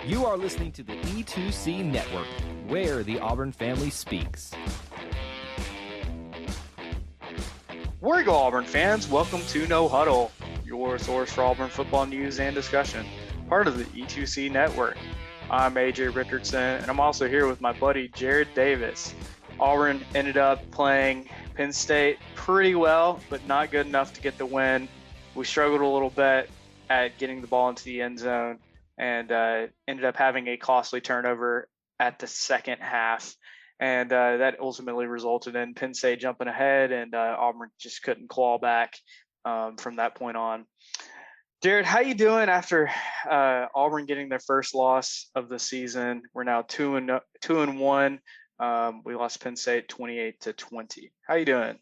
You are listening to the E2C Network, where the Auburn family speaks. Where go, Auburn fans? Welcome to No Huddle, your source for Auburn football news and discussion, part of the E2C Network. I'm AJ Richardson, and I'm also here with my buddy Jared Davis. Auburn ended up playing Penn State pretty well, but not good enough to get the win. We struggled a little bit at getting the ball into the end zone and ended up having a costly turnover at the second half. And that ultimately resulted in Penn State jumping ahead, and Auburn just couldn't claw back from that point on. Jared, how you doing after Auburn getting their first loss of the season? We're now 2-1. We lost Penn State 28-20. How you doing?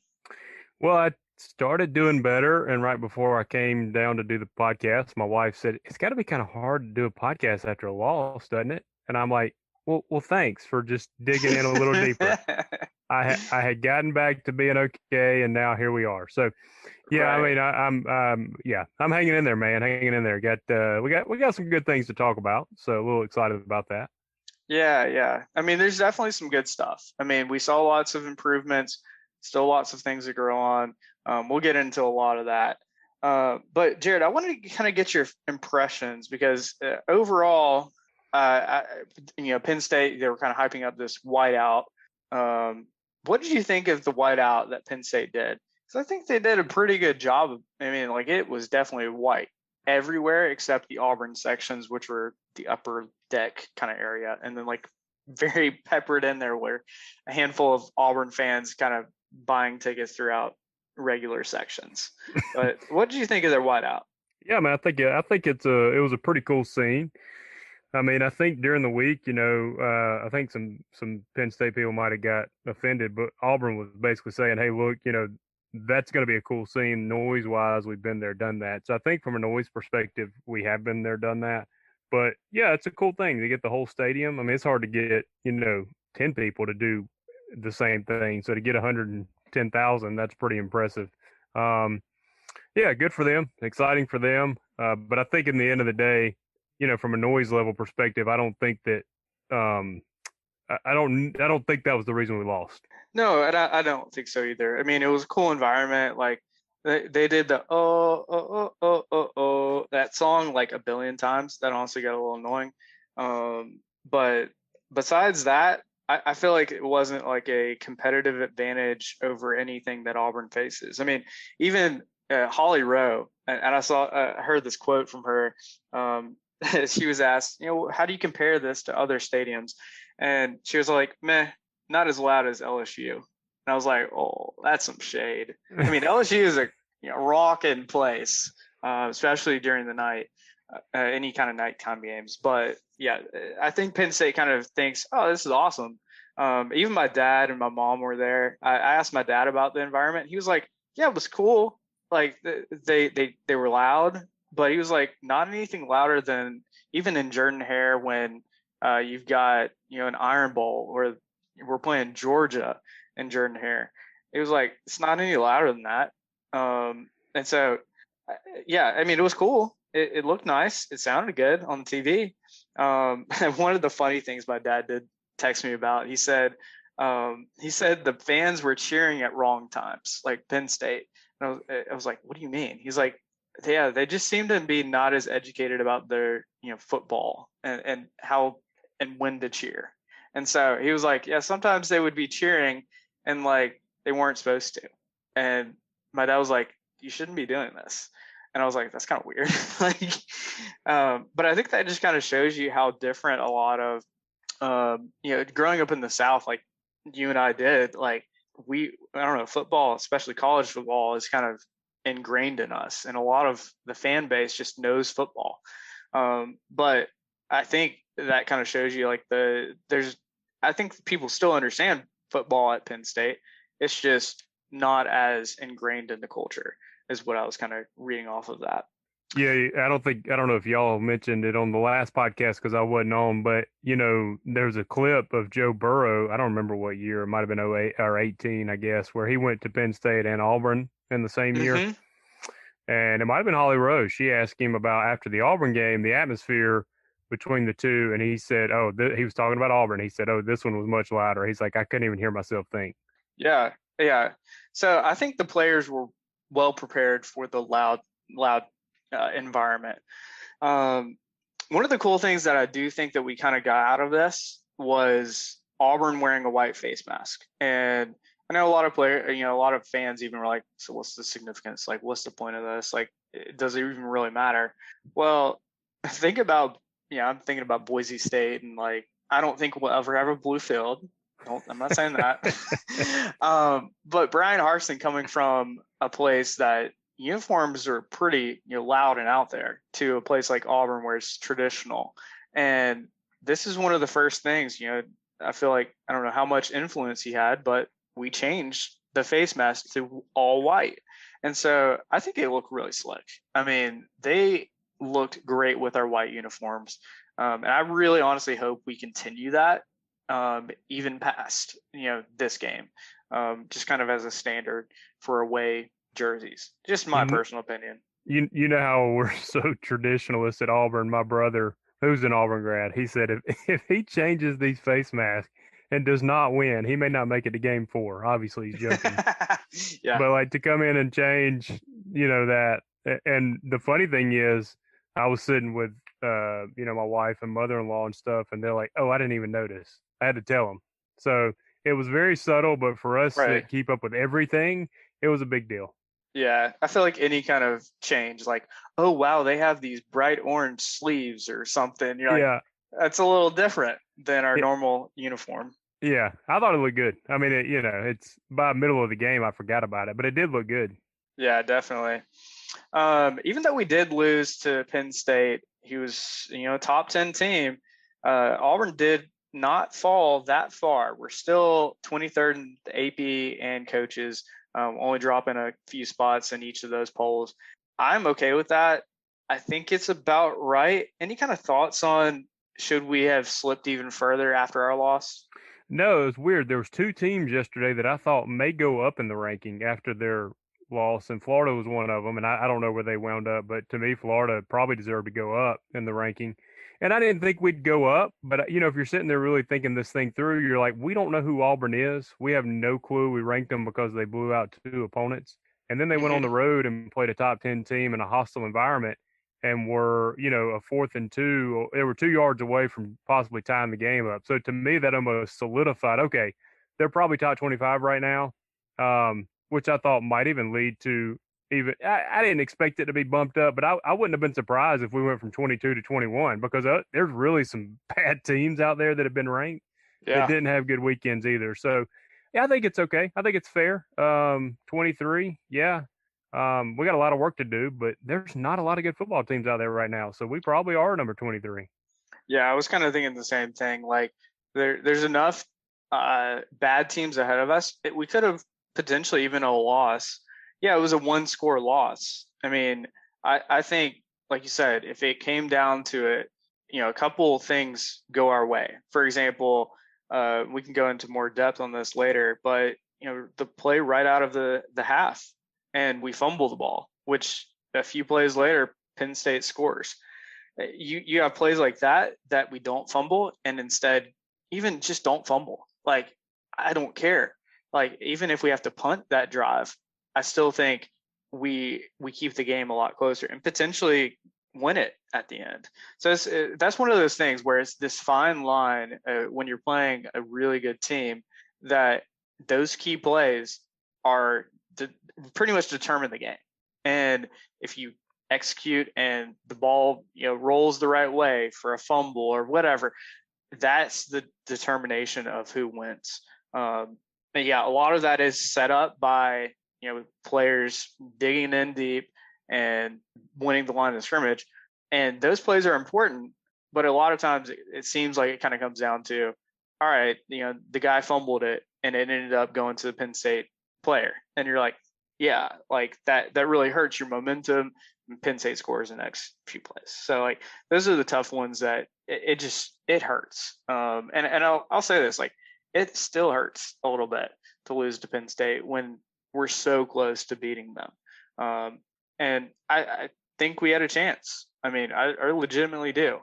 Well, I started doing better, and right before I came down to do the podcast, my wife said, it's got to be kind of hard to do a podcast after a loss, doesn't it? And I'm like, well, thanks for just digging in a little deeper. I had gotten back to being okay, and now here we are. So, yeah, right. I mean, I'm hanging in there, man, hanging in there. We got some good things to talk about, so a little excited about that. Yeah. I mean, there's definitely some good stuff. I mean, we saw lots of improvements, still lots of things to grow on. We'll get into a lot of that. But Jared, I wanted to kind of get your impressions because overall, Penn State, they were kind of hyping up this whiteout. What did you think of the whiteout that Penn State did? Because I think they did a pretty good job. I mean, like, it was definitely white everywhere except the Auburn sections, which were the upper deck kind of area. And then like very peppered in there were a handful of Auburn fans kind of buying tickets throughout regular sections. But what did you think of their whiteout? Yeah, man, I think it was a pretty cool scene. I mean, I think during the week, I think some Penn State people might have got offended, but Auburn was basically saying, hey, look, that's going to be a cool scene noise-wise. We've been there, done that. So I think from a noise perspective, we have been there, done that. But, yeah, it's a cool thing to get the whole stadium. I mean, it's hard to get, 10 people to do the same thing. So to get 110,000, that's pretty impressive. Yeah, good for them. Exciting for them. But I think in the end of the day, from a noise level perspective, I don't think that I don't think that was the reason we lost. No, and I don't think so either. I mean, it was a cool environment. Like they did the that song like a billion times. That honestly got a little annoying. But besides that, I feel like it wasn't like a competitive advantage over anything that Auburn faces. I mean, even Holly Rowe, and I heard this quote from her. She was asked, how do you compare this to other stadiums? And she was like, meh, not as loud as LSU. And I was like, oh, that's some shade. I mean, LSU is a rocking place, especially during the night, any kind of nighttime games. But yeah, I think Penn State kind of thinks, oh, this is awesome. Even my dad and my mom were there. I asked my dad about the environment. He was like, yeah, it was cool. Like they were loud, but he was like, not anything louder than even in Jordan-Hare when you've got, an Iron Bowl where we're playing Georgia in Jordan-Hare. It was like, it's not any louder than that. And so, yeah, I mean, it was cool. It looked nice. It sounded good on the TV. One of the funny things my dad did text me about, he said the fans were cheering at wrong times, like Penn State. And I was like, what do you mean? He's like, yeah, they just seem to be not as educated about their, football and how and when to cheer. And so he was like, yeah, sometimes they would be cheering and like they weren't supposed to. And my dad was like, you shouldn't be doing this. And I was like, that's kind of weird. But I think that just kind of shows you how different a lot of, growing up in the South, like you and I did, like I don't know, football, especially college football, is kind of ingrained in us, and a lot of the fan base just knows football. But I think that kind of shows you like I think people still understand football at Penn State. It's just not as ingrained in the culture, is what I was kind of reading off of that. Yeah, I don't know if y'all mentioned it on the last podcast because I wasn't on, but there's a clip of Joe Burrow. I don't remember what year. It might have been 08 or 18, I guess, where he went to Penn State and Auburn in the same year. And it might have been Holly Rowe. She asked him about, after the Auburn game, the atmosphere between the two, and he said, "Oh, he was talking about Auburn." He said, "Oh, this one was much louder." He's like, "I couldn't even hear myself think." Yeah, yeah. So I think the players were well prepared for the loud environment. Um, One of the cool things that I do think that we kind of got out of this was Auburn wearing a white face mask. And I know a lot of a lot of fans even were like, so what's the significance? Like, what's the point of this? Like, does it even really matter? Well, think about, I'm thinking about Boise State, and like, I don't think we'll ever have a blue field. I'm not saying that. But Brian Harsin coming from a place that uniforms are pretty loud and out there to a place like Auburn where it's traditional, and this is one of the first things. I feel like, I don't know how much influence he had, but we changed the face mask to all white, and so I think it looked really slick. I mean, they looked great with our white uniforms, and I really honestly hope we continue that even past this game, just kind of as a standard for away jerseys. Just my personal opinion. You know how we're so traditionalist at Auburn. My brother, who's an Auburn grad, he said if he changes these face masks and does not win, he may not make it to game 4. Obviously, he's joking. Yeah. But like to come in and change, that. And the funny thing is, I was sitting with, my wife and mother-in-law and stuff, and they're like, "Oh, I didn't even notice." I had to tell them. So it was very subtle, but for us to keep up with everything, it was a big deal. Yeah, I feel like any kind of change, like, oh wow, they have these bright orange sleeves or something. You're like, that's a little different than our normal uniform. Yeah, I thought it looked good. I mean, it's by middle of the game, I forgot about it, but it did look good. Yeah, definitely. Even though we did lose to Penn State, he was, a top 10 team. Auburn did not fall that far. We're still 23rd in the AP and coaches, only dropping a few spots in each of those polls. I'm okay with that. I think it's about right. Any kind of thoughts on, should we have slipped even further after our loss? No, it was weird. There was 2 teams yesterday that I thought may go up in the ranking after their loss, and Florida was one of them. And I don't know where they wound up, but to me, Florida probably deserved to go up in the ranking. And I didn't think we'd go up, but if you're sitting there really thinking this thing through, you're like, we don't know who Auburn is. We have no clue. We ranked them because they blew out 2 opponents, and then they went on the road and played a top 10 team in a hostile environment, and were, a 4th and 2. They were 2 yards away from possibly tying the game up. So to me, that almost solidified, okay, they're probably top 25 right now, which I thought might even lead to I didn't expect it to be bumped up, but I wouldn't have been surprised if we went from 22 to 21, because there's really some bad teams out there that have been ranked that didn't have good weekends either. So, yeah, I think it's okay. I think it's fair. 23, yeah. We got a lot of work to do, but there's not a lot of good football teams out there right now. So we probably are number 23. Yeah, I was kind of thinking the same thing. Like, there's enough bad teams ahead of us. We could have potentially even a loss. Yeah, it was a 1-score loss. I mean, I think, like you said, if it came down to it, a couple things go our way. For example, we can go into more depth on this later, but the play right out of the half, and we fumble the ball, which a few plays later, Penn State scores. You have plays like that we don't fumble, and instead even just don't fumble. Like, I don't care. Like, even if we have to punt that drive, I still think we keep the game a lot closer and potentially win it at the end. So that's one of those things where it's this fine line when you're playing a really good team, that those key plays are pretty much determine the game. And if you execute and the ball rolls the right way for a fumble or whatever, that's the determination of who wins. And yeah, a lot of that is set up by players digging in deep and winning the line of scrimmage, and those plays are important. But a lot of times it seems like it kind of comes down to, all right, the guy fumbled it and it ended up going to the Penn State player, and you're like, yeah, like that really hurts your momentum. And Penn State scores the next few plays. So like, those are the tough ones that it hurts. And I'll say this, like, it still hurts a little bit to lose to Penn State when we're so close to beating them. And I think we had a chance. I mean, I legitimately do.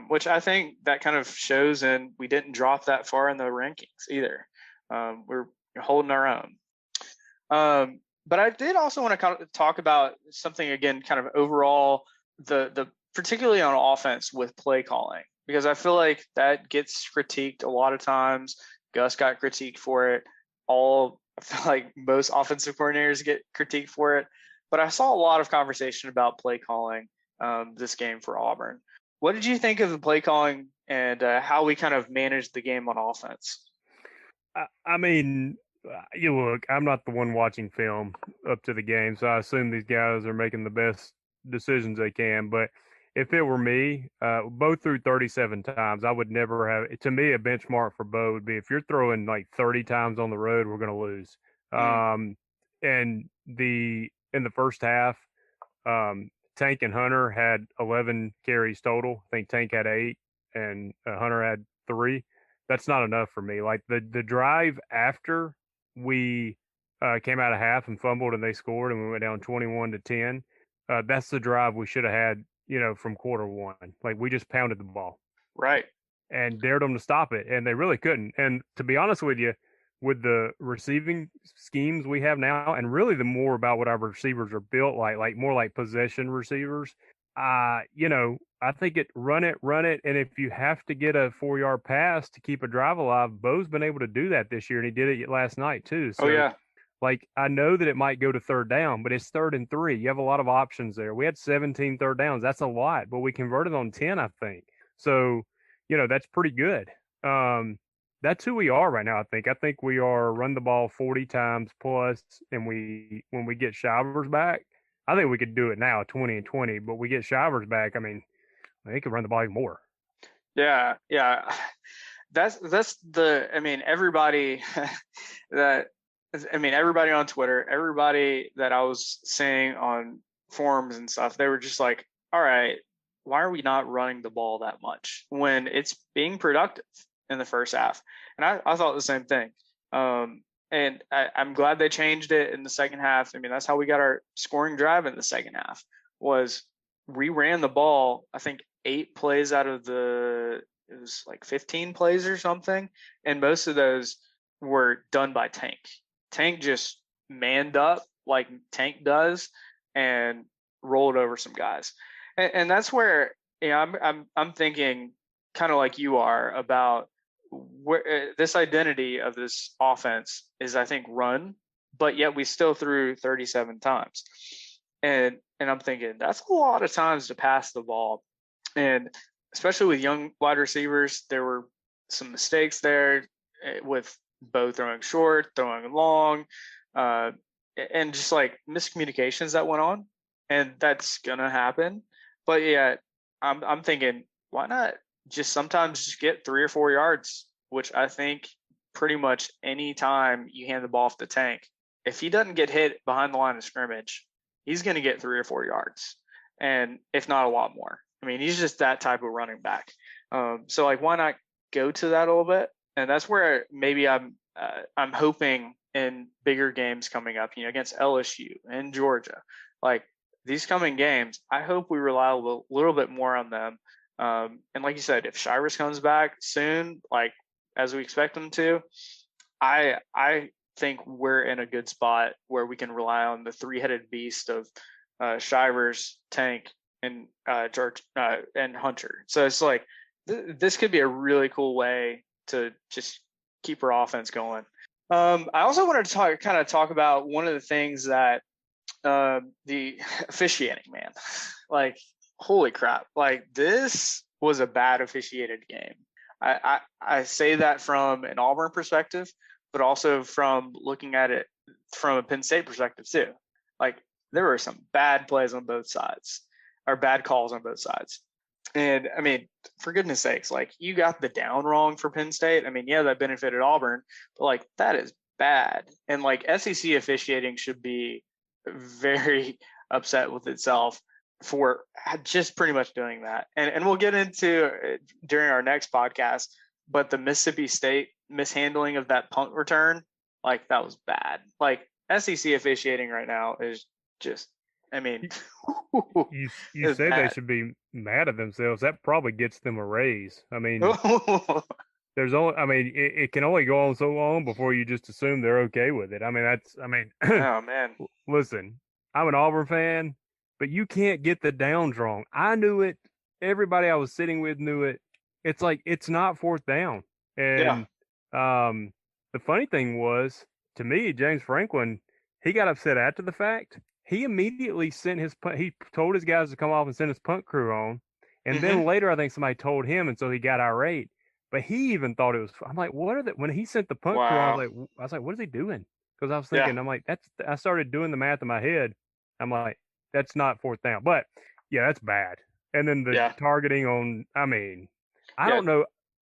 which I think that kind of shows, and we didn't drop that far in the rankings either. We're holding our own. But I did also want to kind of talk about something again, kind of overall, the particularly on offense with play calling, because I feel like that gets critiqued a lot of times. Gus got critiqued for it. I feel like most offensive coordinators get critiqued for it. But I saw a lot of conversation about play calling this game for Auburn. What did you think of the play calling and how we kind of managed the game on offense? I mean, you look, I'm not the one watching film up to the game, so I assume these guys are making the best decisions they can. But if it were me, Bo threw 37 times. I would never have. To me, a benchmark for Bo would be if you're throwing like 30 times on the road, we're going to lose. And in the first half, Tank and Hunter had 11 carries total. I think Tank had 8, and Hunter had 3. That's not enough for me. Like the drive after we came out of half and fumbled and they scored and we went down 21-10. That's the drive we should have had, from quarter one. Like we just pounded the ball. Right. And dared them to stop it. And they really couldn't. And to be honest with you, with the receiving schemes we have now, and really the more about what our receivers are built like more like possession receivers, I think run it. And if you have to get a 4-yard pass to keep a drive alive, Bo's been able to do that this year, and he did it last night too. So, like, I know that it might go to third down, but it's 3rd and 3. You have a lot of options there. We had 17 third downs. That's a lot, but we converted on 10, I think. So, that's pretty good. That's who we are right now, I think. I think we are run the ball 40 times plus, and when we get Shivers back, I think we could do it now, 20-20, but we get Shivers back, I mean, they could run the ball even more. Yeah. Everybody everybody on Twitter, everybody that I was seeing on forums and stuff, they were just like, all right, why are we not running the ball that much when it's being productive in the first half? And I thought the same thing. And I'm glad they changed it in the second half. I mean, that's how we got our scoring drive in the second half, was we ran the ball, I think 8 plays out of it was like 15 plays or something. And most of those were done by Tank. Tank just manned up like Tank does and rolled over some guys. And that's where, I'm thinking kind of like you are about where this identity of this offense is, I think, run, but yet we still threw 37 times. And I'm thinking that's a lot of times to pass the ball. And especially with young wide receivers, there were some mistakes there with Bo throwing short, throwing long, and just like miscommunications that went on. And that's going to happen. But yeah, I'm thinking, why not just sometimes just get 3 or 4 yards, which I think pretty much any time you hand the ball off to Tank, if he doesn't get hit behind the line of scrimmage, he's going to get 3 or 4 yards, and if not a lot more. I mean, he's just that type of running back. So like, why not go to that a little bit? And that's where maybe I'm hoping in bigger games coming up, against LSU and Georgia, like these coming games, I hope we rely a little bit more on them. And like you said, if Shivers comes back soon, like as we expect him to, I think we're in a good spot where we can rely on the 3-headed beast of Shivers, Tank, and George and Hunter. So it's like this could be a really cool way to just keep our offense going. I also wanted to talk about one of the things that the officiating, man, like, holy crap, like this was a bad officiated game. I say that from an Auburn perspective, but also from looking at it from a Penn State perspective too. Like there were some bad plays on both sides, or bad calls on both sides. And I mean, for goodness sakes, like you got the down wrong for Penn State. I mean, yeah, that benefited Auburn, but like that is bad. And like SEC officiating should be very upset with itself for just pretty much doing that. And we'll get into it during our next podcast, but the Mississippi State mishandling of that punt return, like that was bad. Like SEC officiating right now is just I mean, You it's say they bad. should be mad at themselves. That probably gets them a raise. I mean, I mean, it can only go on so long before you just assume they're okay with it. I mean, Oh man. listen, I'm an Auburn fan, but you can't get the downs wrong. I knew it. Everybody I was sitting with knew it. It's like it's not fourth down. Yeah. And the funny thing was, to me, James Franklin, he got upset after the fact. He immediately sent his punt. He told his guys to come off and send his punt crew on. And Hmm. then later, I think somebody told him, and so he got irate. But he even thought it was. I'm like, what are the? When he sent the punt crew, Wow. I was like, what is he doing? Because I was Yeah. thinking, I'm like, that's. I started doing the math in my head. I'm like, that's not fourth down. But yeah, that's bad. And then the Yeah. targeting on. I mean, I Yeah. don't know.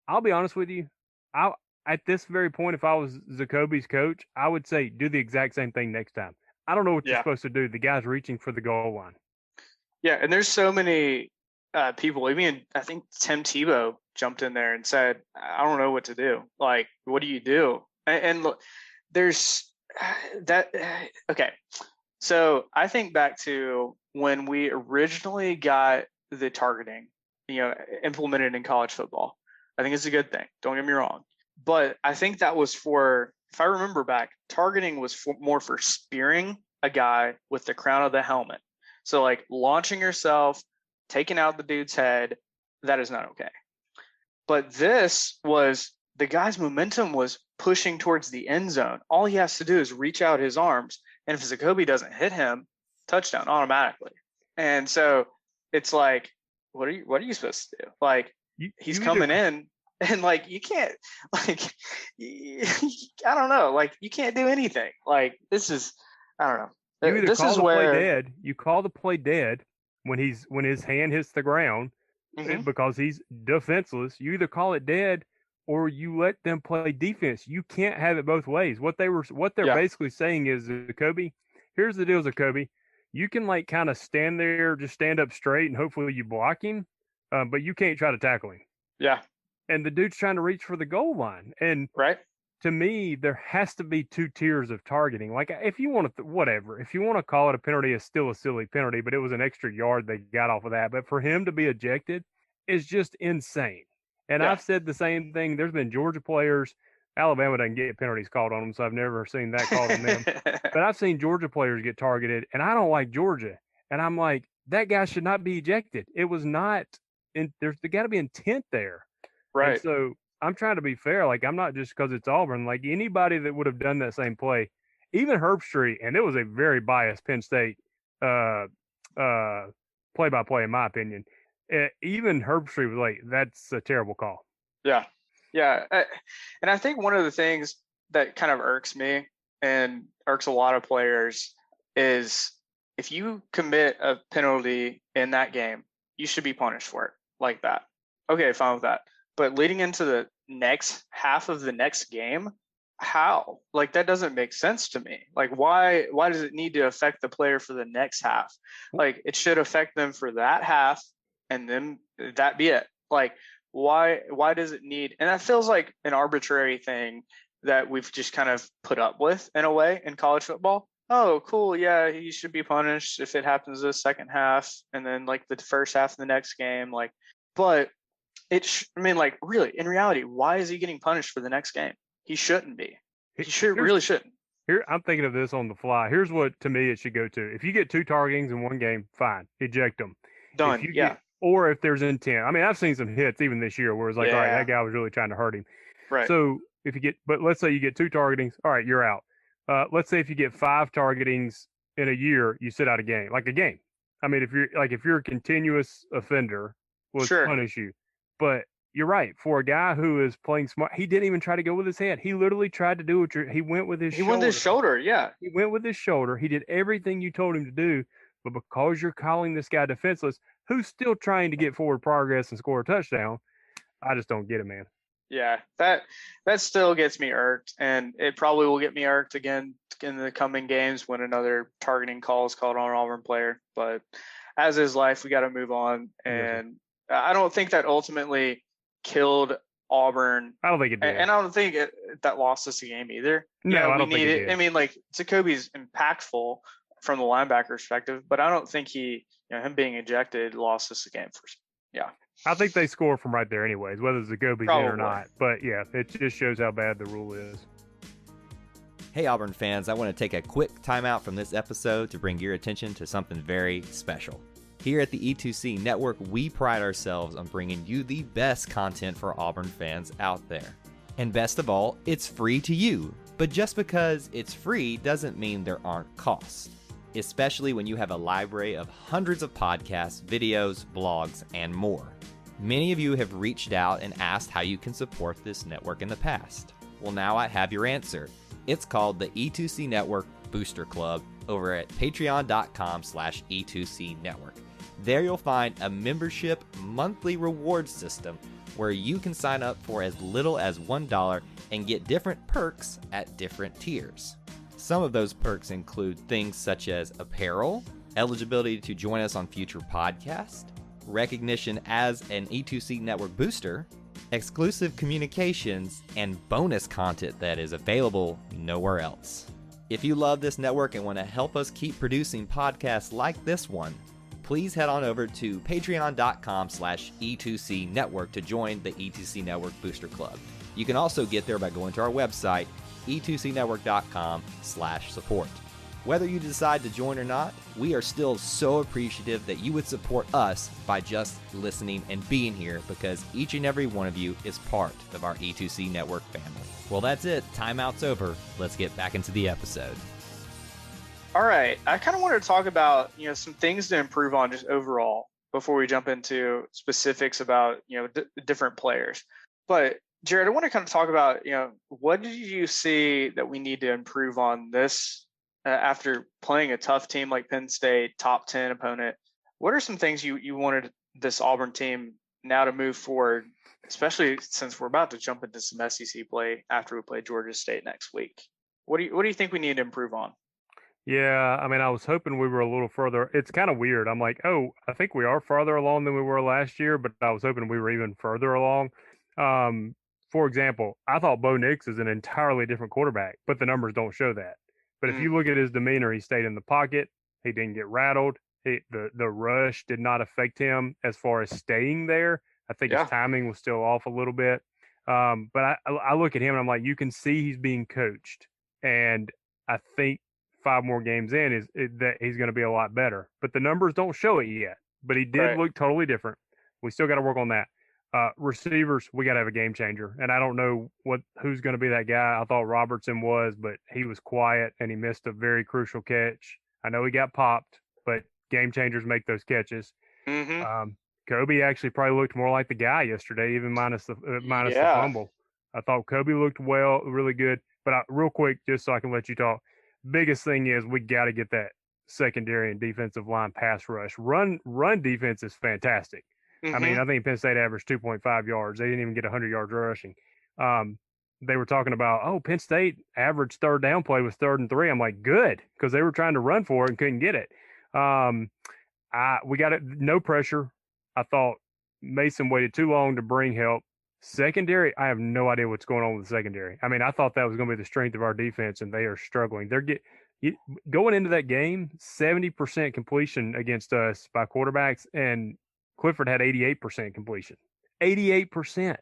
I'll be honest with you. I At this very point, if I was Jacoby's coach, I would say do the exact same thing next time. I don't know what you're Yeah. supposed to do. The guy's reaching for the goal line. Yeah. And there's so many people. Even I think Tim Tebow jumped in there and said, "I don't know what to do. Like, what do you do?" And look, there's that. Okay. So I think back to when we originally got the targeting, implemented in college football. I think it's a good thing. Don't get me wrong. But I think that was for, if I remember back, targeting was more for spearing a guy with the crown of the helmet. So like launching yourself, taking out the dude's head, that is not okay. But this was, the guy's momentum was pushing towards the end zone. All he has to do is reach out his arms, and if Jacoby doesn't hit him, touchdown automatically. And so it's like, what are you supposed to do? Like, he's coming in, and like you can't, like, I don't know, like you can't do anything. Like this is, I don't know. You either This call is the play where. dead. You call the play dead when his hand hits the ground Mhm. because he's defenseless. You either call it dead or you let them play defense. You can't have it both ways. What they're Yeah. basically saying is, Jacoby, here's the deal, Jacoby. You can like kind of stand there, just stand up straight, and hopefully you block him, but you can't try to tackle him. Yeah. And the dude's trying to reach for the goal line, and Right. to me, there has to be two tiers of targeting. Like, if you want to, whatever, if you want to call it a penalty, it's still a silly penalty, but it was an extra yard they got off of that. But for him to be ejected is just insane. And Yeah. I've said the same thing. There's been Georgia players. Alabama doesn't get penalties called on them, so I've never seen that called on them. But I've seen Georgia players get targeted, and I don't like Georgia. And I'm like, that guy should not be ejected. It was not. There's got to be intent there. And Right. so I'm trying to be fair. Like, I'm not just because it's Auburn. Like, anybody that would have done that same play, even Herbstreit, and it was a very biased Penn State uh, play-by-play, in my opinion. Even Herbstreit was like, that's a terrible call. Yeah. Yeah. And I think one of the things that kind of irks me and irks a lot of players is if you commit a penalty in that game, you should be punished for it like that. Okay, fine with that. But leading into the next half of the next game, how? Like that doesn't make sense to me. Like why does it need to affect the player for the next half? Like it should affect them for that half and then that be it. Like why does it need, and that feels like an arbitrary thing that we've just kind of put up with in a way in college football. Oh, cool. Yeah, he should be punished if it happens the second half and then like the first half of the next game. Like, but I mean, like, really, in reality, why is he getting punished for the next game? He shouldn't be. He really shouldn't. Here, I'm thinking of this on the fly. Here's what, to me, it should go to. If you get two targetings in one game, fine, eject them. Done. Yeah. Or if there's intent. I mean, I've seen some hits even this year where it's like, all right, that guy was really trying to hurt him. Right. So but let's say you get two targetings, all right, you're out. Let's say if you get 5 targetings in a year, you sit out a game, like a game. I mean, if you're a continuous offender, we'll punish you. But you're right. For a guy who is playing smart, he didn't even try to go with his head. He literally tried to do what he went with his shoulder. He went with his shoulder, yeah. He went with his shoulder. He did everything you told him to do. But because you're calling this guy defenseless, who's still trying to get forward progress and score a touchdown, I just don't get it, man. Yeah, that still gets me irked, and it probably will get me irked again in the coming games when another targeting call is called on an Auburn player. But as is life, we got to move on. And I don't think that ultimately killed Auburn. I don't think it did. And I don't think that lost us a game either. No, I don't think it did. I mean, like, Jacoby's impactful from the linebacker perspective, but I don't think him being ejected lost us the game yeah. I think they score from right there anyways, whether Zagobi's in or not. But yeah, it just shows how bad the rule is. Hey Auburn fans, I want to take a quick timeout from this episode to bring your attention to something very special. Here at the E2C Network, we pride ourselves on bringing you the best content for Auburn fans out there. And best of all, it's free to you. But just because it's free doesn't mean there aren't costs, especially when you have a library of hundreds of podcasts, videos, blogs, and more. Many of you have reached out and asked how you can support this network in the past. Well, now I have your answer. It's called the E2C Network Booster Club over at patreon.com/E2C Network. There you'll find a membership monthly reward system where you can sign up for as little as $1 and get different perks at different tiers. Some of those perks include things such as apparel, eligibility to join us on future podcasts, recognition as an E2C Network booster, exclusive communications, and bonus content that is available nowhere else. If you love this network and want to help us keep producing podcasts like this one, please head on over to patreon.com/E2C Network to join the E2C Network Booster Club. You can also get there by going to our website, e2cnetwork.com/support. Whether you decide to join or not, we are still so appreciative that you would support us by just listening and being here, because each and every one of you is part of our E2C Network family. Well, that's it. Timeout's over. Let's get back into the episode. All right. I kind of wanted to talk about, some things to improve on just overall before we jump into specifics about, different players. But Jared, I want to kind of talk about, what did you see that we need to improve on this after playing a tough team like Penn State, top 10 opponent? What are some things you wanted this Auburn team now to move forward, especially since we're about to jump into some SEC play after we play Georgia State next week? What do you think we need to improve on? Yeah, I mean, I was hoping we were a little further. It's kind of weird. I'm like, I think we are farther along than we were last year, but I was hoping we were even further along. For example, I thought Bo Nix is an entirely different quarterback, but the numbers don't show that. But if you look at his demeanor, he stayed in the pocket. He didn't get rattled. The rush did not affect him as far as staying there. I think his timing was still off a little bit. But I look at him and I'm like, you can see he's being coached. And I think 5 more games in is that he's going to be a lot better. But the numbers don't show it yet. But he did look totally different. We still got to work on that. Receivers, we got to have a game changer. And I don't know who's going to be that guy. I thought Robertson was, but he was quiet and he missed a very crucial catch. I know he got popped, but game changers make those catches. Kobe actually probably looked more like the guy yesterday, even minus the fumble. I thought Kobe looked really good. But real quick, just so I can let you talk, biggest thing is we got to get that secondary and defensive line pass rush. Run defense is fantastic. I mean, I think Penn State averaged 2.5 yards. They didn't even get 100 yards rushing. They were talking about, Penn State average third down play was 3rd and 3. I'm like, good, because they were trying to run for it and couldn't get it. We got it, no pressure. I thought Mason waited too long to bring help. Secondary, I have no idea what's going on with the secondary. I mean, I thought that was going to be the strength of our defense, and they are struggling. Going into that game, 70% completion against us by quarterbacks, and Clifford had 88% completion. 88%.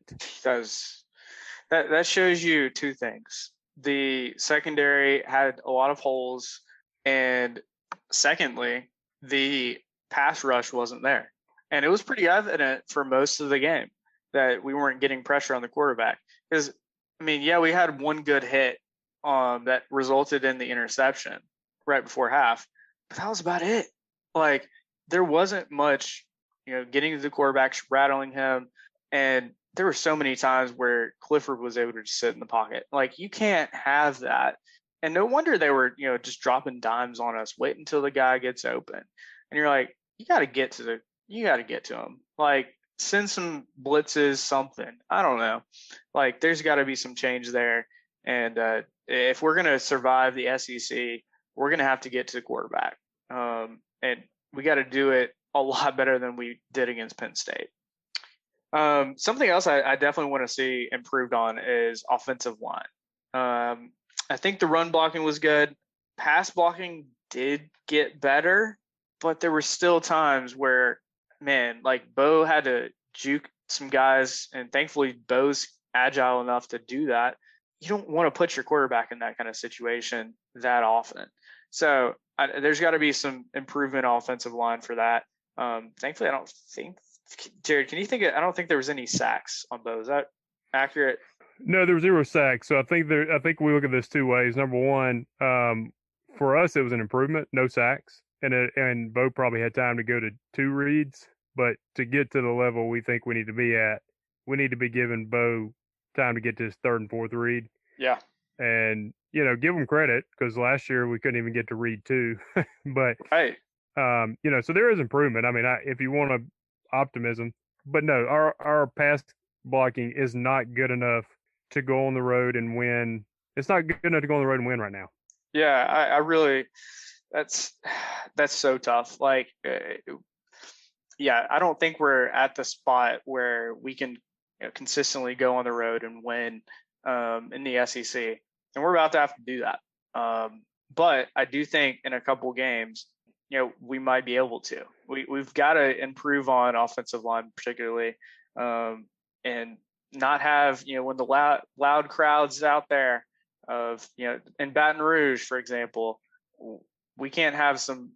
That shows you 2 things. The secondary had a lot of holes, and secondly, the pass rush wasn't there. And it was pretty evident for most of the game that we weren't getting pressure on the quarterback. Because, we had one good hit that resulted in the interception right before half, but that was about it. Like, there wasn't much getting to the quarterback, rattling him. And there were so many times where Clifford was able to just sit in the pocket. Like, you can't have that. And no wonder they were, just dropping dimes on us. Wait until the guy gets open. And you're like, you got to get to him. Like, send some blitzes, something. I don't know. Like, there's got to be some change there. And if we're going to survive the SEC, we're going to have to get to the quarterback. And we got to do it a lot better than we did against Penn State. Something else I definitely want to see improved on is offensive line. I think the run blocking was good. Pass blocking did get better, but there were still times where, man, like Bo had to juke some guys, and thankfully Bo's agile enough to do that. You don't want to put your quarterback in that kind of situation that often. So there's got to be some improvement offensive line for that. Thankfully, I don't think, Jared, can you think I don't think there was any sacks on Bo. Is that accurate? No, there were 0 sacks. So I think we look at this two ways. Number one, for us, it was an improvement, no sacks. And Bo probably had time to go to 2 reads. But to get to the level we think we need to be at, we need to be giving Bo time to get to his 3rd and 4th read. Yeah. And, give him credit, because last year we couldn't even get to read 2. But, right. So there is improvement. I mean, if you want optimism, but no, our pass blocking is not good enough to go on the road and win. It's not good enough to go on the road and win right now. Yeah, I really, that's so tough. Like, yeah, I don't think we're at the spot where we can consistently go on the road and win in the SEC, and we're about to have to do that. But I do think in a couple games, we might be able to. We've got to improve on offensive line, particularly, and not have when the loud crowds out there of in Baton Rouge, for example. We can't have some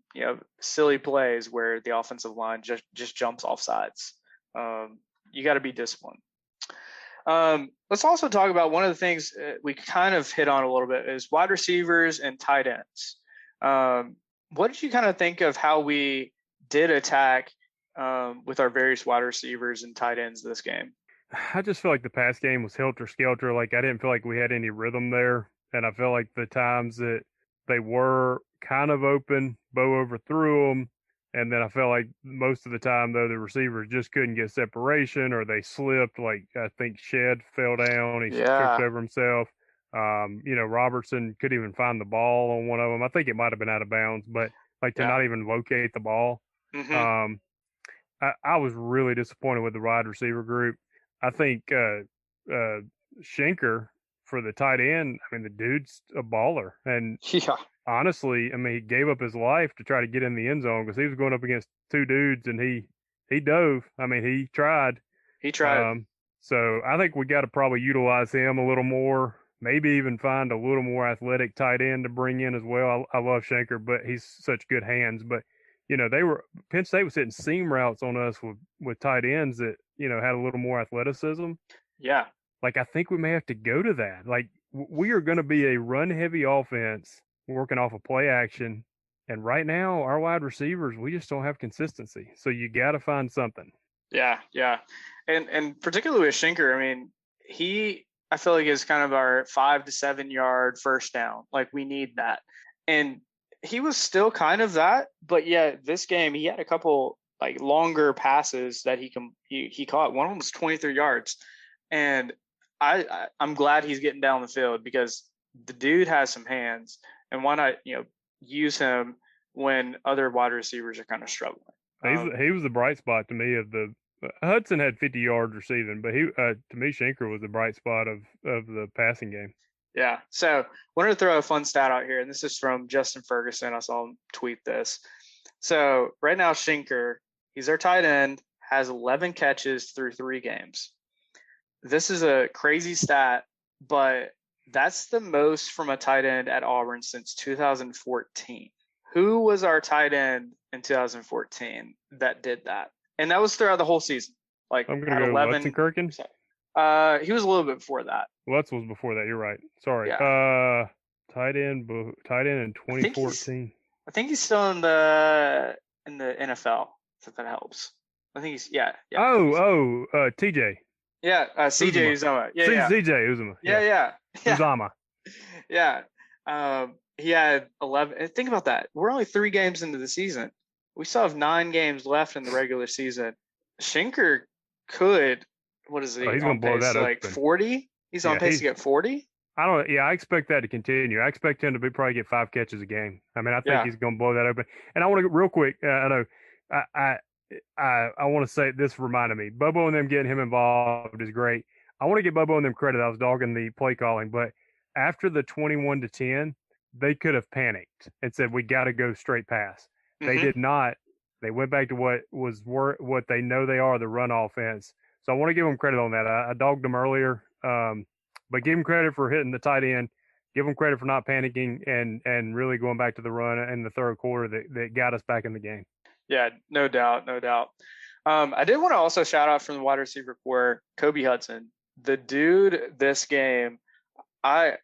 silly plays where the offensive line just jumps off sides. You got to be disciplined. Let's also talk about one of the things we kind of hit on a little bit is wide receivers and tight ends. What did you kind of think of how we did attack with our various wide receivers and tight ends this game? I just feel like the pass game was helter-skelter. Like, I didn't feel like we had any rhythm there. And I felt like the times that they were kind of open, Bo overthrew them. And then I felt like most of the time, though, the receivers just couldn't get separation, or they slipped. Like, I think Shed fell down. He tripped over himself. Robertson couldn't even find the ball on one of them. I think it might have been out of bounds, but to not even locate the ball. Mm-hmm. I was really disappointed with the wide receiver group. I think Schenker for the tight end, I mean, the dude's a baller. And honestly, I mean, he gave up his life to try to get in the end zone because he was going up against 2 dudes, and he dove. I mean, he tried. So I think we got to probably utilize him a little more, maybe even find a little more athletic tight end to bring in as well. I love Schenker, but he's such good hands. But, Penn State was hitting seam routes on us with tight ends that, had a little more athleticism. Yeah. Like, I think we may have to go to that. Like, we are going to be a run-heavy offense working off of play action. And right now, our wide receivers, we just don't have consistency. So you got to find something. Yeah. And particularly with Schenker, I mean, I feel like is kind of our 5 to 7 yard first down. Like, we need that. And he was still kind of that, but yeah, this game, he had a couple like longer passes that he caught. One of them was 23 yards. And I'm glad he's getting down the field because the dude has some hands, and why not, use him when other wide receivers are kind of struggling. He was the bright spot to me of the Hudson had 50 yards receiving, but to me, Schenker was the bright spot of the passing game. Yeah. So wanted to throw a fun stat out here, and this is from Justin Ferguson. I saw him tweet this. So right now, Schenker, he's our tight end, has 11 catches through 3 games. This is a crazy stat, but that's the most from a tight end at Auburn since 2014. Who was our tight end in 2014 that did that? And that was throughout the whole season. Like, I'm going to go 11. Lutzenkirchen? He was a little bit before that. Lutz was before that. You're right. Sorry. Yeah. Tight end in 2014. I think he's still in the NFL. If that helps. I think he's TJ. Yeah, CJ Uzomah. Yeah. CJ Uzomah. Yeah. Uzomah. Yeah. He had 11. Think about that. We're only 3 games into the season. We still have 9 games left in the regular season. Schenker could. What is he? He's going to blow that up. Like 40. He's on pace to get 40. I expect that to continue. I expect him to probably get 5 catches a game. I mean, I think he's going to blow that open. And I want to real quick. I know. I want to say this reminded me. Bobo and them getting him involved is great. I want to give Bobo and them credit. I was dogging the play calling, but after the 21-10, they could have panicked and said, we got to go straight pass. They did not. They went back to what they know they are, the run offense. So I want to give them credit on that. I dogged them earlier, but give them credit for hitting the tight end. Give them credit for not panicking and really going back to the run in the third quarter that got us back in the game. Yeah, no doubt. I did want to also shout out from the wide receiver core, Kobe Hudson. The dude this game, I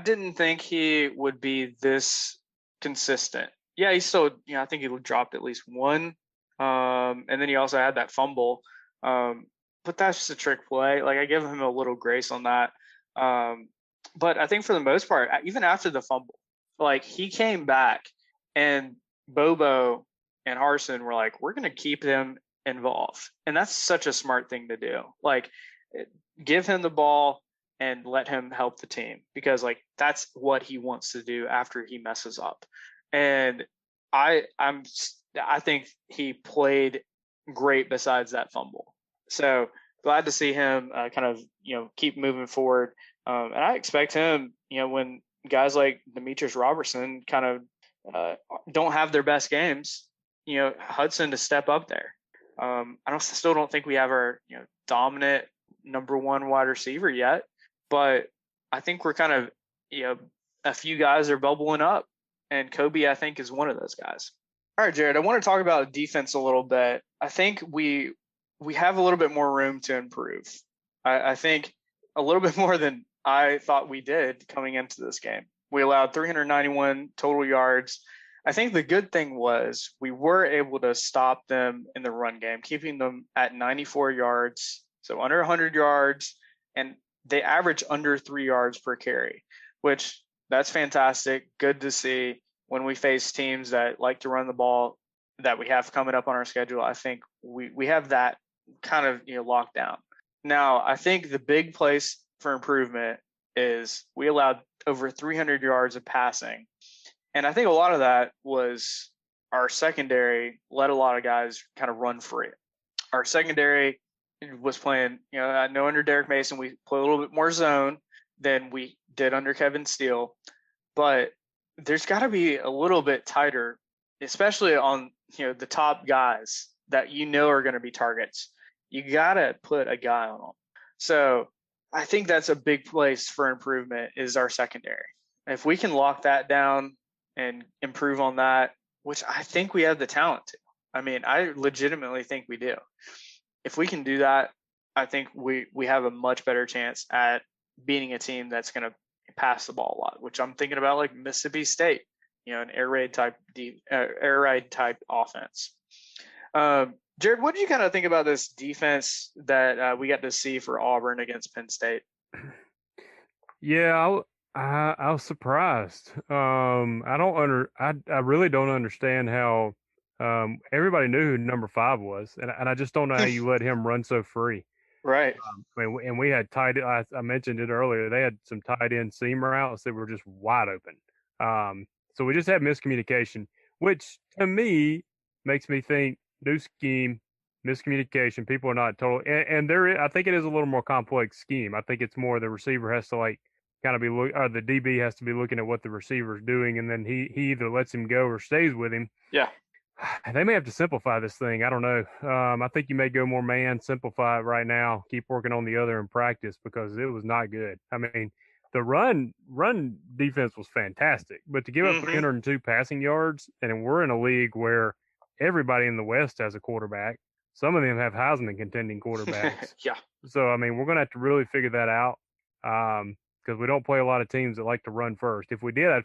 didn't think he would be this consistent. Yeah, he's still, I think he dropped at least one. And then he also had that fumble. But that's just a trick play. Like, I give him a little grace on that. But I think for the most part, even after the fumble, like, he came back and Bobo and Harsin were like, we're going to keep him involved. And that's such a smart thing to do. Like, give him the ball and let him help the team, because like that's what he wants to do after he messes up. And I think he played great besides that fumble. So glad to see him kind of, keep moving forward. And I expect him, when guys like Demetrius Robertson kind of don't have their best games, Hudson to step up there. I still don't think we have our, dominant number one wide receiver yet, but I think we're kind of, a few guys are bubbling up, and Kobe, I think, is one of those guys. All right, Jared, I want to talk about defense a little bit. I think we have a little bit more room to improve. I think a little bit more than I thought we did coming into this game. We allowed 391 total yards. I think the good thing was we were able to stop them in the run game, keeping them at 94 yards, so under 100 yards, and they average under 3 yards per carry, which that's fantastic. Good to see when we face teams that like to run the ball that we have coming up on our schedule. I think we have that kind of locked down. Now, I think the big place for improvement is we allowed over 300 yards of passing. And I think a lot of that was our secondary let a lot of guys kind of run free. Our secondary was playing, I know under Derek Mason, we play a little bit more zone than we did under Kevin Steele, but there's got to be a little bit tighter, especially on, the top guys that are going to be targets. You got to put a guy on them. So I think that's a big place for improvement is our secondary. If we can lock that down and improve on that, which I think we have the talent to. I mean, I legitimately think we do. If we can do that, I think we have a much better chance at beating a team that's going to pass the ball a lot, which I'm thinking about like Mississippi State, an air raid type offense. Jared, what did you kind of think about this defense that we got to see for Auburn against Penn State? Yeah, I was surprised. I really don't understand how everybody knew who number 5 was, and I just don't know how you let him run so free. Right. And we had I mentioned it earlier. They had some tight end seam routes that were just wide open. So we just had miscommunication, which to me makes me think new scheme, miscommunication. People are not total, and I think it is a little more complex scheme. I think it's more the receiver has to kind of the DB has to be looking at what the receiver's doing, and then he either lets him go or stays with him. Yeah. They may have to simplify this thing. I don't know. I think you may go more man, simplify it right now, keep working on the other in practice, because it was not good. I mean, the run defense was fantastic, but to give up 302 passing yards, and we're in a league where everybody in the West has a quarterback. Some of them have Heisman contending quarterbacks. Yeah. So, I mean, we're going to have to really figure that out. Because we don't play a lot of teams that like to run first. If we did, I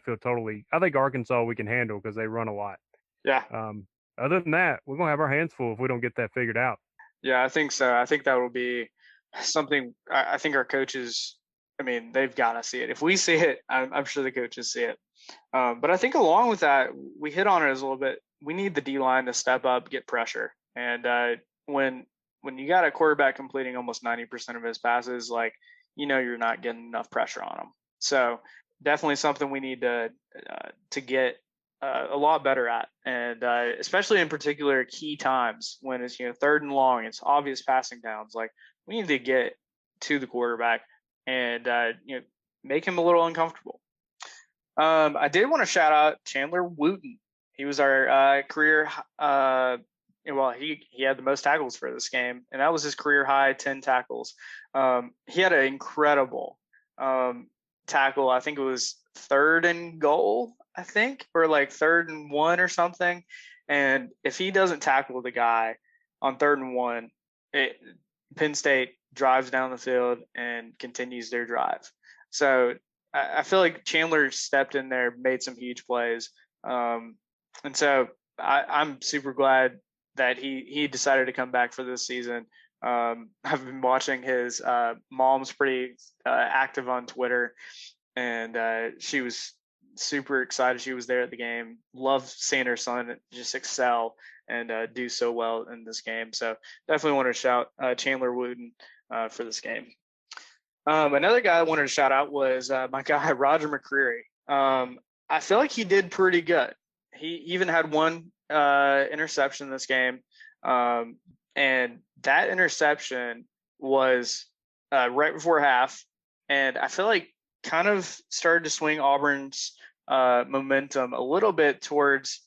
think Arkansas we can handle because they run a lot. Yeah. Other than that, we're going to have our hands full if we don't get that figured out. Yeah, I think so. I think that will be something I think our coaches, they've got to see it. If we see it, I'm sure the coaches see it. But I think along with that, we hit on it as a little bit. We need the D-line to step up, get pressure. And when you got a quarterback completing almost 90% of his passes, you're not getting enough pressure on them. So definitely something we need to get a lot better at, and especially in particular key times when it's third and long, it's obvious passing downs. Like, we need to get to the quarterback and make him a little uncomfortable. I did want to shout out Chandler Wooten. He was our career. He had the most tackles for this game, and that was his career high, 10 tackles. He had an incredible tackle. I think it was 3rd and goal, I think, or like 3rd and 1 or something. And if he doesn't tackle the guy on 3rd and 1, Penn State drives down the field and continues their drive. So I feel like Chandler stepped in there, made some huge plays. And so I'm super glad that he decided to come back for this season. I've been watching his mom's pretty active on Twitter, and she was super excited she was there at the game. Loved seeing her son just excel and do so well in this game. So definitely want to shout Chandler Wooten for this game. Another guy I wanted to shout out was my guy, Roger McCreary. I feel like he did pretty good. He even had one interception in this game. And that interception was right before half. And I feel like kind of started to swing Auburn's momentum a little bit towards,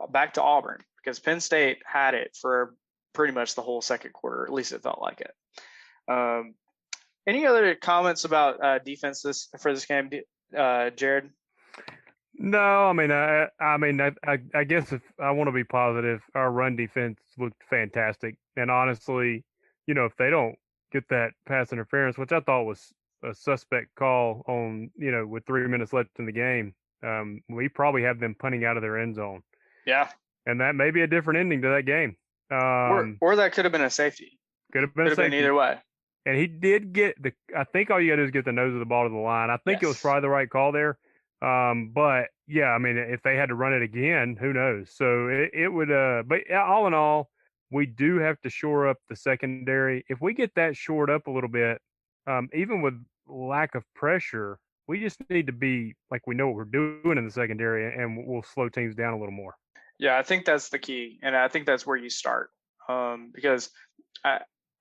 back to Auburn, because Penn State had it for pretty much the whole second quarter. At least it felt like it. Any other comments about defense for this game, Jared? No, I mean, I guess if I want to be positive, our run defense looked fantastic. And honestly, if they don't get that pass interference, which I thought was a suspect call on, with 3 minutes left in the game, we probably have them punting out of their end zone. Yeah. And that may be a different ending to that game. Or that could have been a safety. Could have been either way. And he did get I think all you got to do is get the nose of the ball to the line. I think it was probably the right call there. But yeah, I mean, if they had to run it again, who knows? So it would, but all in all, we do have to shore up the secondary. If we get that shored up a little bit, even with lack of pressure, we just need to be like we know what we're doing in the secondary, and we'll slow teams down a little more. Yeah, I think that's the key, and I think that's where you start, because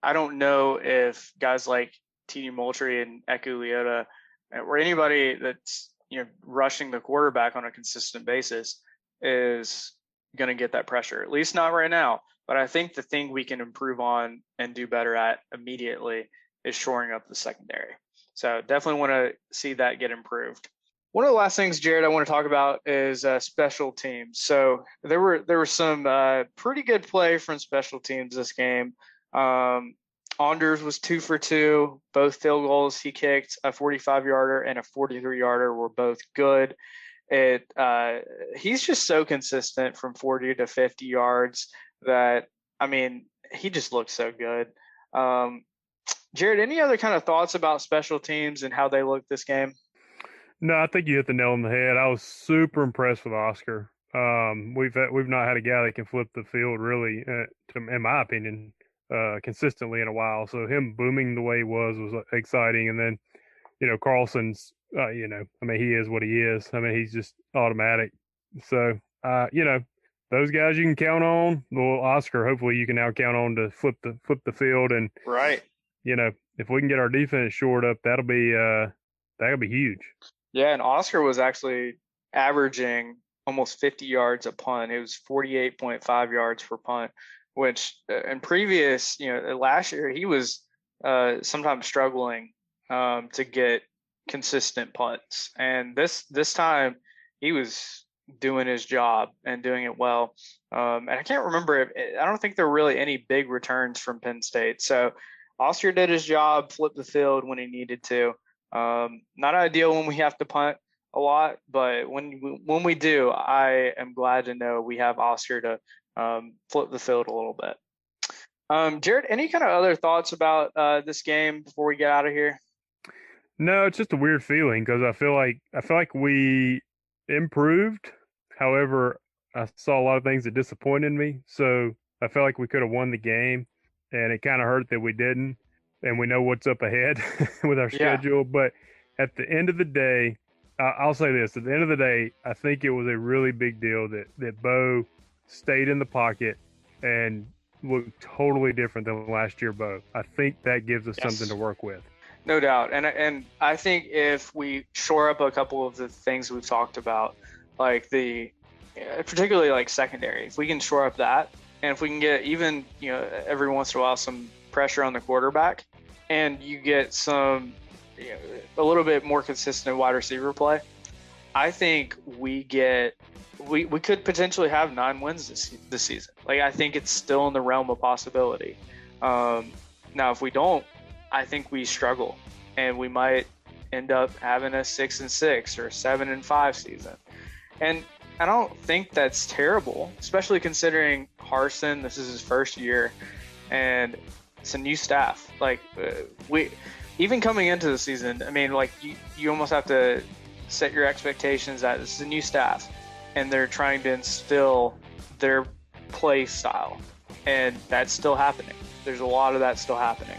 I don't know if guys like T.D. Moultrie and Eku Leota or anybody that's rushing the quarterback on a consistent basis is going to get that pressure, at least not right now. But I think the thing we can improve on and do better at immediately is shoring up the secondary. So definitely want to see that get improved. One of the last things, Jared, I want to talk about is special teams. So there were some pretty good play from special teams this game. Anders was 2 for 2, both field goals he kicked, a 45-yarder and a 43-yarder were both good. He's just so consistent from 40 to 50 yards that, I mean, he just looks so good. Jared, any other kind of thoughts about special teams and how they looked this game? No, I think you hit the nail on the head. I was super impressed with Oscar. We've not had a guy that can flip the field really, in my opinion, consistently in a while. So him booming the way he was exciting. And then, Carlson's, he is what he is. I mean, he's just automatic. So, those guys you can count on. Well, Oscar, hopefully you can now count on to flip the field. And right, if we can get our defense shored up, that'll be huge. Yeah, and Oscar was actually averaging almost 50 yards a punt. It was 48.5 yards per punt, which in previous, last year he was sometimes struggling to get consistent punts, and this time he was doing his job and doing it well. And I can't remember I don't think there were really any big returns from Penn State. So Oscar did his job, flipped the field when he needed to. Not ideal when we have to punt a lot, but when we do, I am glad to know we have Oscar to flip the field a little bit. Jared, any kind of other thoughts about this game before we get out of here? No, it's just a weird feeling because I feel like we improved. However, I saw a lot of things that disappointed me. So I felt like we could have won the game, and it kind of hurt that we didn't. And we know what's up ahead with our schedule. But at the end of the day, I'll say this. At the end of the day, I think it was a really big deal that Bo stayed in the pocket and looked totally different than last year, Bo. I think that gives us something to work with. No doubt. And I think if we shore up a couple of the things we've talked about, like particularly like secondary, if we can shore up that, and if we can get even, every once in a while some pressure on the quarterback, and you get some, a little bit more consistent wide receiver play, I think we could potentially have 9 wins this season. Like, I think it's still in the realm of possibility. Now, if we don't, I think we struggle, and we might end up having a 6-6 or 7-5 season. And I don't think that's terrible, especially considering Harsin, this is his first year, and it's a new staff. Like, even coming into the season, I mean, like, you almost have to set your expectations that this is a new staff, and they're trying to instill their play style, and that's still happening. There's a lot of that still happening.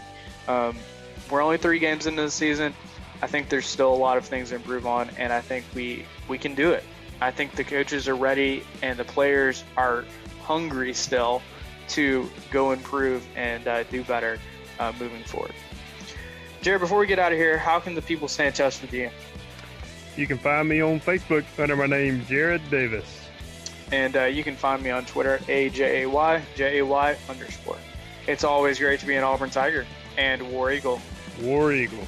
We're only 3 games into the season. I think there's still a lot of things to improve on, and I think we can do it. I think the coaches are ready, and the players are hungry still to go improve and do better moving forward. Jared, before we get out of here, how can the people stay in touch with you? You can find me on Facebook under my name, Jared Davis. And you can find me on Twitter, AJAY_. It's always great to be an Auburn Tiger and War Eagle. War Eagle.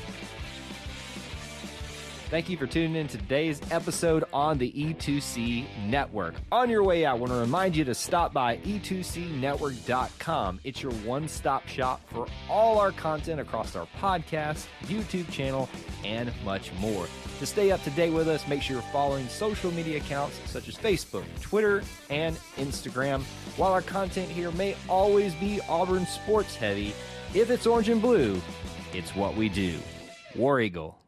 Thank you for tuning in to today's episode on the E2C Network. On your way out, I want to remind you to stop by e2cnetwork.com. It's your one-stop shop for all our content across our podcast, YouTube channel, and much more. To stay up to date with us, make sure you're following social media accounts such as Facebook, Twitter, and Instagram. While our content here may always be Auburn sports heavy, if it's orange and blue, it's what we do. War Eagle.